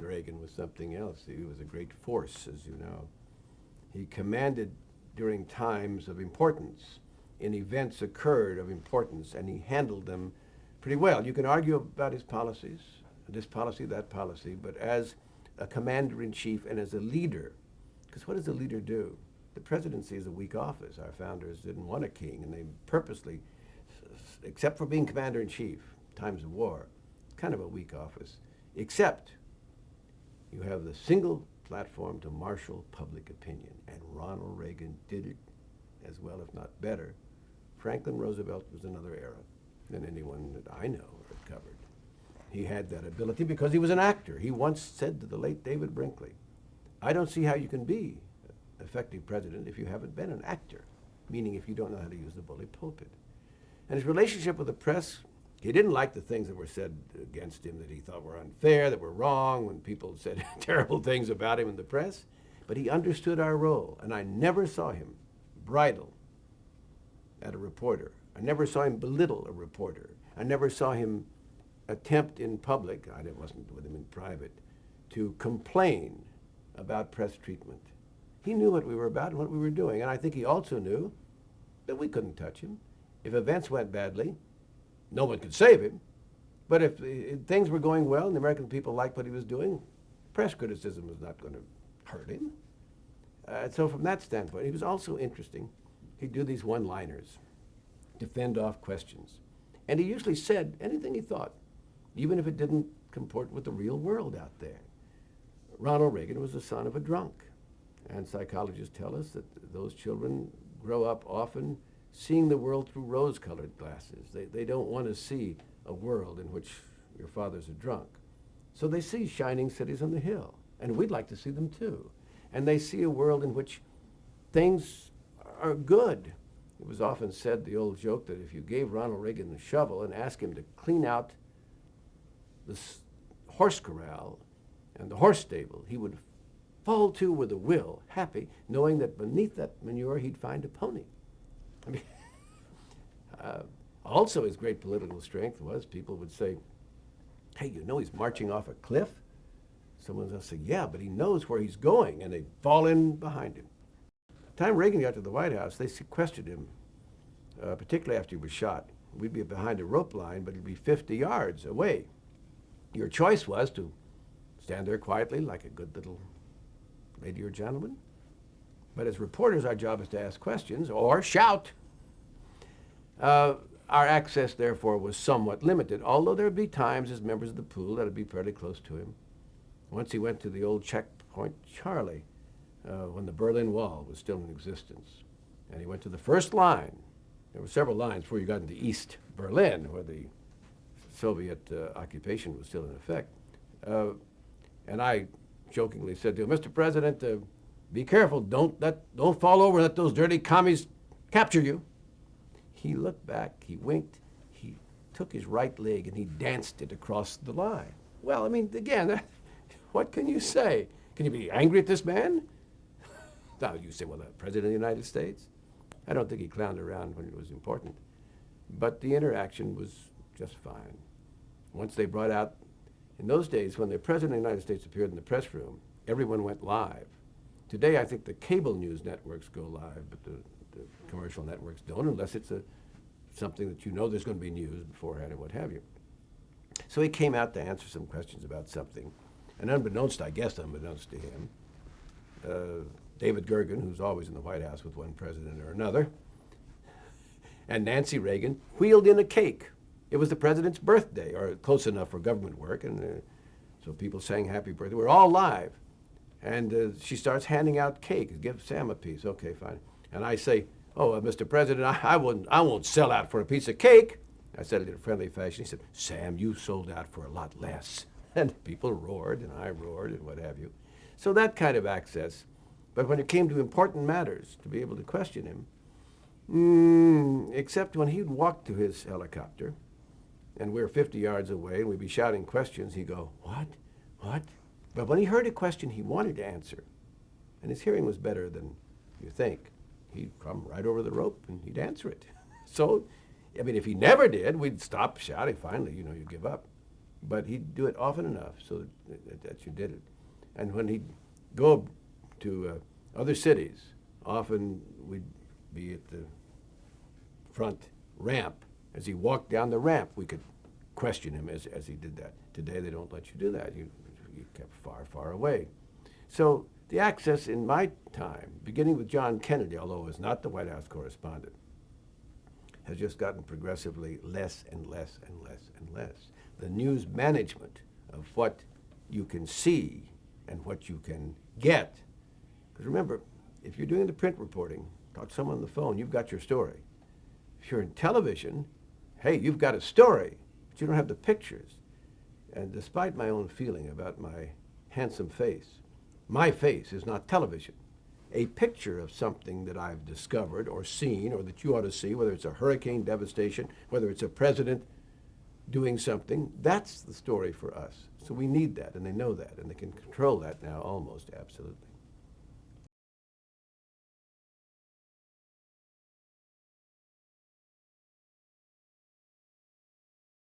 Reagan was something else. He was a great force, as you know. He commanded during times of importance, and events occurred of importance, and he handled them pretty well. You can argue about his policies, this policy, that policy, but as a commander-in-chief and as a leader, because what does a leader do? The presidency is a weak office. Our founders didn't want a king, and they purposely, except for being commander-in-chief, times of war, kind of a weak office, except you have the single platform to marshal public opinion, and Ronald Reagan did it as well, if not better. Franklin Roosevelt was another era than anyone that I know or have covered. He had that ability because he was an actor. He once said to the late David Brinkley, I don't see how you can be an effective president if you haven't been an actor, meaning if you don't know how to use the bully pulpit. And his relationship with the press, he didn't like the things that were said against him that he thought were unfair, that were wrong, when people said terrible things about him in the press. But he understood our role, and I never saw him bridle at a reporter. I never saw him belittle a reporter. I never saw him attempt in public, I wasn't with him in private, to complain about press treatment. He knew what we were about and what we were doing, and I think he also knew that we couldn't touch him. If events went badly, no one could save him, but if things were going well and the American people liked what he was doing, press criticism was not going to hurt him. So from that standpoint, he was also interesting. He'd do these one-liners to fend off questions. And he usually said anything he thought, even if it didn't comport with the real world out there. Ronald Reagan was the son of a drunk. And psychologists tell us that those children grow up often seeing the world through rose-colored glasses. They don't want to see a world in which your father's a drunk. So they see shining cities on the hill, and we'd like to see them too. And they see a world in which things are good. It was often said, the old joke, that if you gave Ronald Reagan a shovel and asked him to clean out the horse corral and the horse stable, he would fall to with a will, happy, knowing that beneath that manure he'd find a pony. I mean, also his great political strength was people would say, hey, you know he's marching off a cliff? Someone else say, yeah, but he knows where he's going, and they'd fall in behind him. The time Reagan got to the White House, they sequestered him, particularly after he was shot. We'd be behind a rope line, but he'd be 50 yards away. Your choice was to stand there quietly like a good little lady or gentleman. But as reporters, our job is to ask questions or shout. Our access, therefore, was somewhat limited, although there would be times as members of the pool that would be fairly close to him. Once he went to the old checkpoint Charlie when the Berlin Wall was still in existence. And he went to the first line. There were several lines before you got into East Berlin, where the Soviet occupation was still in effect. And I jokingly said to him, Mr. President, be careful, don't fall over and let those dirty commies capture you. He looked back, he winked, he took his right leg and he danced it across the line. Well, I mean, again, what can you say? Can you be angry at this man? Now, you say, well, the President of the United States? I don't think he clowned around when it was important. But the interaction was just fine. Once they brought out, in those days, when the President of the United States appeared in the press room, everyone went live. Today, I think the cable news networks go live, but the commercial networks don't, unless it's something that you know there's going to be news beforehand and what have you. So he came out to answer some questions about something. And unbeknownst, I guess unbeknownst to him, David Gergen, who's always in the White House with one president or another, and Nancy Reagan wheeled in a cake. It was the president's birthday, or close enough for government work, and so people sang happy birthday. We're all live. And she starts handing out cake. Give Sam a piece. Okay, fine. And I say, oh, Mr. President, I won't sell out for a piece of cake. I said it in a friendly fashion. He said, Sam, you sold out for a lot less. And people roared, and I roared, and what have you. So that kind of access. But when it came to important matters, to be able to question him, except when he'd walk to his helicopter, and we're 50 yards away, and we'd be shouting questions, he'd go, what? What? But when he heard a question he wanted to answer, and his hearing was better than you think, he'd come right over the rope and he'd answer it. So, I mean, if he never did, we'd stop shouting. Finally, you give up. but he'd do it often enough so that you did it. And when he'd go to other cities, often we'd be at the front ramp. As he walked down the ramp, we could question him as he did that. Today, they don't let you do that. You kept far, far away. So the access in my time, beginning with John Kennedy, although he was not the White House correspondent, has just gotten progressively less and less and less and less. The news management of what you can see and what you can get. Because remember, if you're doing the print reporting, talk to someone on the phone, you've got your story. If you're in television, hey, you've got a story, but you don't have the pictures. And despite my own feeling about my handsome face, my face is not television. A picture of something that I've discovered or seen or that you ought to see, whether it's a hurricane devastation, whether it's a president doing something, that's the story for us. So we need that, and they know that, and they can control that now almost absolutely.